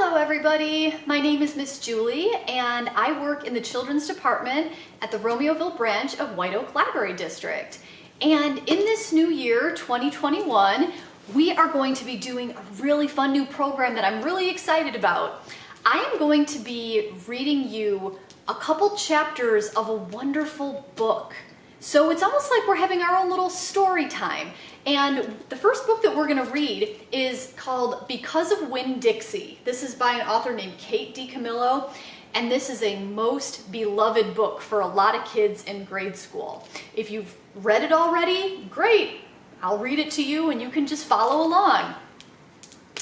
Hello everybody, my name is Miss Julie and I work in the children's department at the Romeoville branch of White Oak Library District. And in this new year, 2021, we are going to be doing a really fun new program that I'm really excited about. I am going to be reading you a couple chapters of a wonderful book. So it's almost like we're having our own little story time. And the first book that we're going to read is called Because of Winn-Dixie. This is by an author named Kate DiCamillo, and this is a most beloved book for a lot of kids in grade school. If you've read it already, great. I'll read it to you and you can just follow along.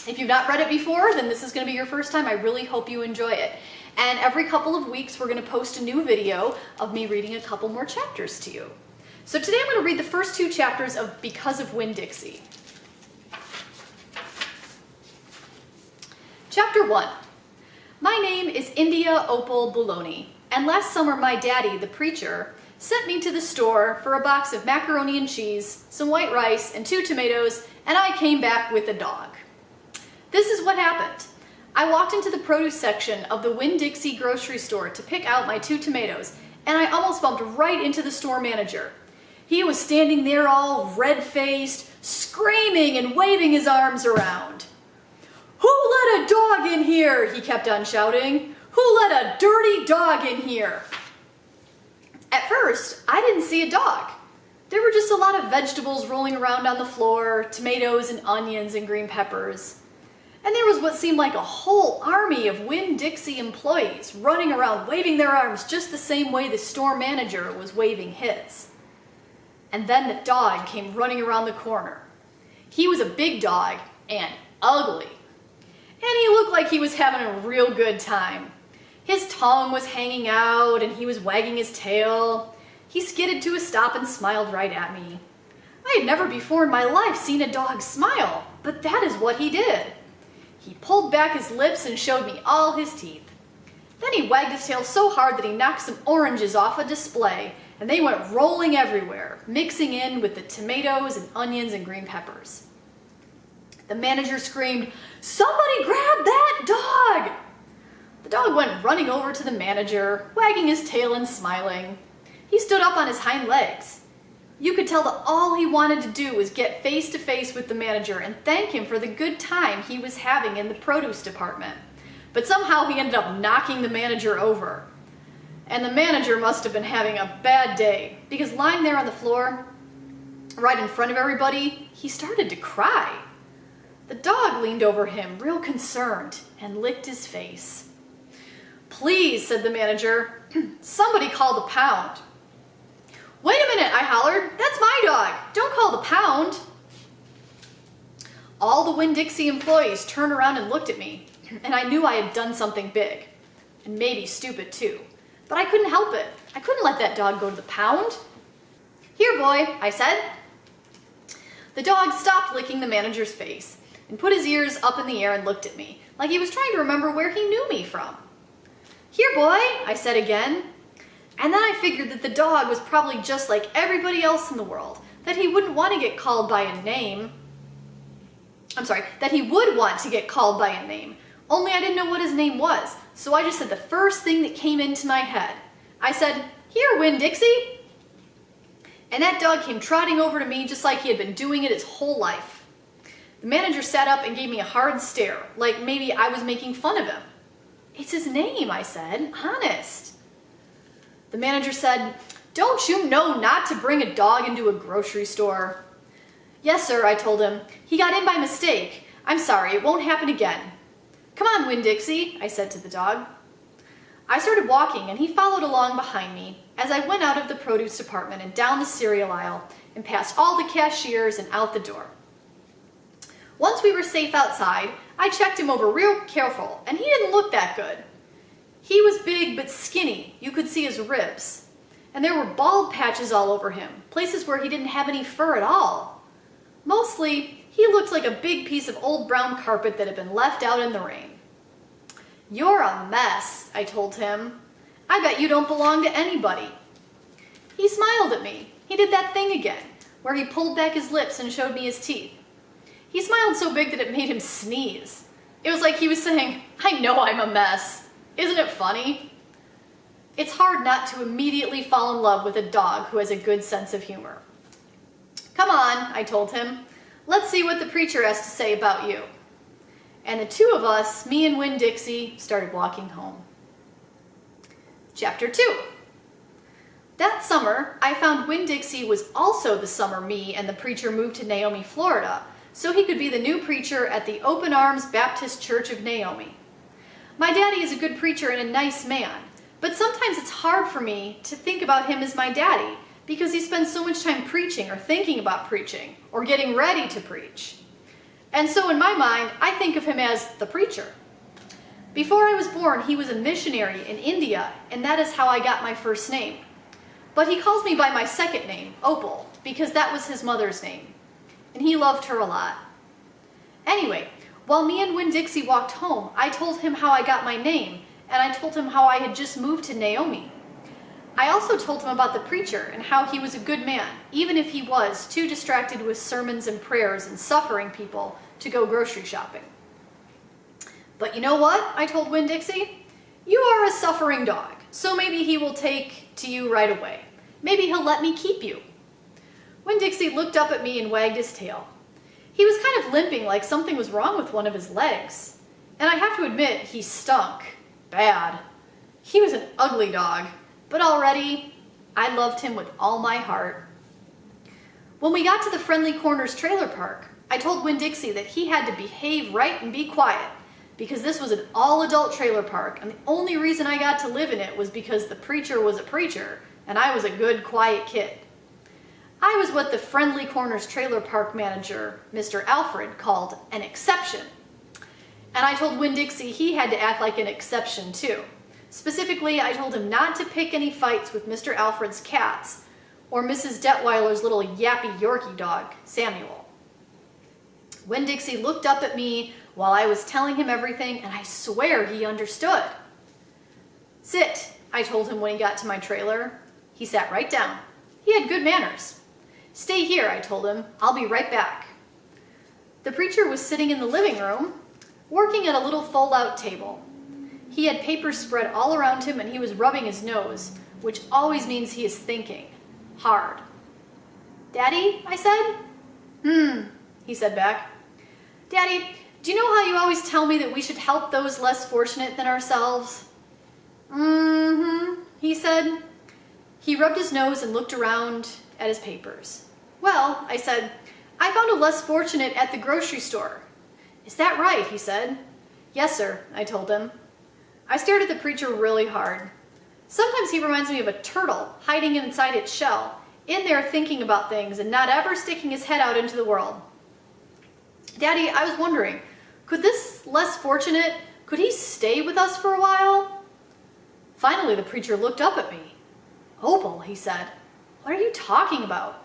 If you've not read it before, then this is going to be your first time. I really hope you enjoy it. And every couple of weeks, we're going to post a new video of me reading a couple more chapters to you. So today I'm going to read the first two chapters of Because of Winn-Dixie. Chapter 1. My name is India Opal Buloni, and last summer my daddy, the preacher, sent me to the store for a box of macaroni and cheese, some white rice, and 2 tomatoes, and I came back with a dog. This is what happened. I walked into the produce section of the Winn-Dixie grocery store to pick out my 2 tomatoes, and I almost bumped right into the store manager. He was standing there all red-faced, screaming and waving his arms around. "Who let a dog in here?" he kept on shouting. "Who let a dirty dog in here?" At first, I didn't see a dog. There were just a lot of vegetables rolling around on the floor, tomatoes and onions and green peppers. And there was what seemed like a whole army of Winn-Dixie employees running around waving their arms just the same way the store manager was waving his. And then the dog came running around the corner. He was a big dog and ugly. And he looked like he was having a real good time. His tongue was hanging out and he was wagging his tail. He skidded to a stop and smiled right at me. I had never before in my life seen a dog smile, but that is what he did. He pulled back his lips and showed me all his teeth. Then he wagged his tail so hard that he knocked some oranges off a display, and they went rolling everywhere, mixing in with the tomatoes and onions and green peppers. The manager screamed, "Somebody grab that dog!" The dog went running over to the manager, wagging his tail and smiling. He stood up on his hind legs. You could tell that all he wanted to do was get face to face with the manager and thank him for the good time he was having in the produce department. But somehow he ended up knocking the manager over. And the manager must have been having a bad day, because lying there on the floor, right in front of everybody, he started to cry. The dog leaned over him, real concerned, and licked his face. "Please," said the manager, "somebody call the pound." "Wait a minute," I hollered. "That's my dog. Don't call the pound." All the Winn-Dixie employees turned around and looked at me, and I knew I had done something big, and maybe stupid too. But I couldn't help it. I couldn't let that dog go to the pound. "Here, boy," I said. The dog stopped licking the manager's face and put his ears up in the air and looked at me, like he was trying to remember where he knew me from. "Here, boy," I said again. And then I figured that the dog was probably just like everybody else in the world, that he wouldn't want to get called by a name. That he would want to get called by a name, only I didn't know what his name was, so I just said the first thing that came into my head. I said, "Here, Winn-Dixie." And that dog came trotting over to me just like he had been doing it his whole life. The manager sat up and gave me a hard stare, like maybe I was making fun of him. "It's his name," I said, "honest." The manager said, "Don't you know not to bring a dog into a grocery store?" "Yes, sir," I told him. "He got in by mistake. I'm sorry, it won't happen again." "Come on, Winn-Dixie," I said to the dog. I started walking and he followed along behind me as I went out of the produce department and down the cereal aisle and past all the cashiers and out the door. Once we were safe outside, I checked him over real careful and he didn't look that good. He was big but skinny. You could see his ribs. And there were bald patches all over him, places where he didn't have any fur at all. Mostly, he looked like a big piece of old brown carpet that had been left out in the rain. "You're a mess," I told him. "I bet you don't belong to anybody." He smiled at me. He did that thing again, where he pulled back his lips and showed me his teeth. He smiled so big that it made him sneeze. It was like he was saying, I know I'm a mess. Isn't it funny? It's hard not to immediately fall in love with a dog who has a good sense of humor. Come on, I told him. Let's see what the preacher has to say about you. And the two of us, me and Winn-Dixie, started walking home. Chapter 2. That summer, I found Winn-Dixie was also the summer me and the preacher moved to Naomi, Florida, so he could be the new preacher at the Open Arms Baptist Church of Naomi. My daddy is a good preacher and a nice man, but sometimes it's hard for me to think about him as my daddy because he spends so much time preaching or thinking about preaching or getting ready to preach. And so in my mind, I think of him as the preacher. Before I was born, he was a missionary in India, and that is how I got my first name. But he calls me by my second name, Opal, because that was his mother's name. And he loved her a lot. Anyway, while me and Winn-Dixie walked home, I told him how I got my name, and I told him how I had just moved to Naomi. I also told him about the preacher and how he was a good man, even if he was too distracted with sermons and prayers and suffering people to go grocery shopping. But you know what? I told Winn-Dixie. You are a suffering dog, so maybe he will take to you right away. Maybe he'll let me keep you. Winn-Dixie looked up at me and wagged his tail. He was kind of limping like something was wrong with one of his legs. And I have to admit, he stunk. Bad. He was an ugly dog, but already I loved him with all my heart. When we got to the Friendly Corners trailer park, I told Winn-Dixie that he had to behave right and be quiet because this was an all-adult trailer park and the only reason I got to live in it was because the preacher was a preacher and I was a good, quiet kid. I was what the Friendly Corners trailer park manager, Mr. Alfred, called an exception. And I told Winn-Dixie he had to act like an exception too. Specifically, I told him not to pick any fights with Mr. Alfred's cats or Mrs. Detweiler's little yappy Yorkie dog, Samuel. Winn-Dixie looked up at me while I was telling him everything, and I swear he understood. Sit, I told him when he got to my trailer. He sat right down. He had good manners. Stay here, I told him. I'll be right back. The preacher was sitting in the living room, working at a little fold-out table. He had papers spread all around him and he was rubbing his nose, which always means he is thinking hard. Daddy, I said. He said back. Daddy, do you know how you always tell me that we should help those less fortunate than ourselves? He said. He rubbed his nose and looked around at his papers. Well, I said, I found a less fortunate at the grocery store. Is that right? He said. Yes, sir, I told him. I stared at the preacher really hard. Sometimes he reminds me of a turtle hiding inside its shell, in there thinking about things and not ever sticking his head out into the world. Daddy, I was wondering, could this less fortunate, could he stay with us for a while? Finally, the preacher looked up at me. Opal, he said, what are you talking about?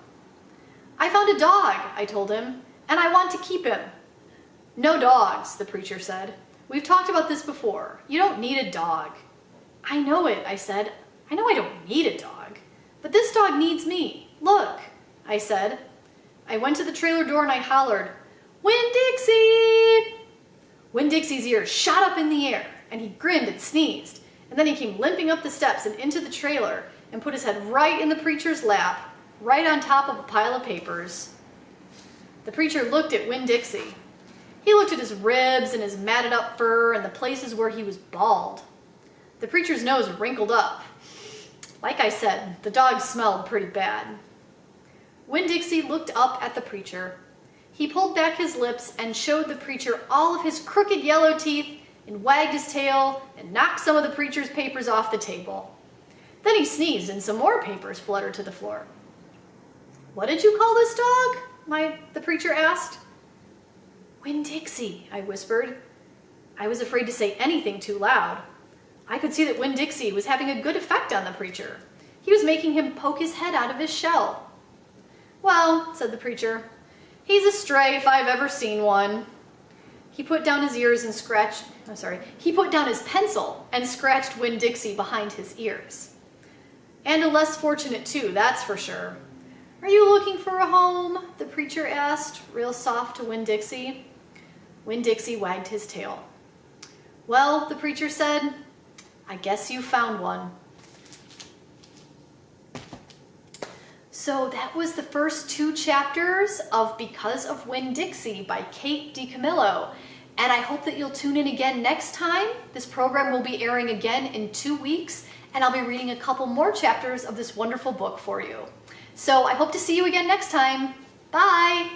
I found a dog, I told him, and I want to keep him. No dogs, the preacher said. We've talked about this before. You don't need a dog. I know it, I said. I know I don't need a dog, but this dog needs me. Look, I said. I went to the trailer door and I hollered, Winn-Dixie! Winn-Dixie's ears shot up in the air and he grinned and sneezed, and then he came limping up the steps and into the trailer and put his head right in the preacher's lap, right on top of a pile of papers. The preacher looked at Winn-Dixie. He looked at his ribs and his matted up fur and the places where he was bald. The preacher's nose wrinkled up. Like I said, the dog smelled pretty bad. Winn-Dixie looked up at the preacher. He pulled back his lips and showed the preacher all of his crooked yellow teeth and wagged his tail and knocked some of the preacher's papers off the table. Then he sneezed and some more papers fluttered to the floor. What did you call this dog? The preacher asked. Winn-Dixie, I whispered. I was afraid to say anything too loud. I could see that Winn-Dixie was having a good effect on the preacher. He was making him poke his head out of his shell. Well, said the preacher, he's a stray if I've ever seen one. He put down his ears and he put down his pencil and scratched Winn-Dixie behind his ears. And a less fortunate too, that's for sure. Are you looking for a home? The preacher asked, real soft to Winn-Dixie. Winn-Dixie wagged his tail. Well, the preacher said, I guess you found one. So that was the first 2 chapters of Because of Winn-Dixie by Kate DiCamillo. And I hope that you'll tune in again next time. This program will be airing again in 2 weeks, and I'll be reading a couple more chapters of this wonderful book for you. So I hope to see you again next time. Bye!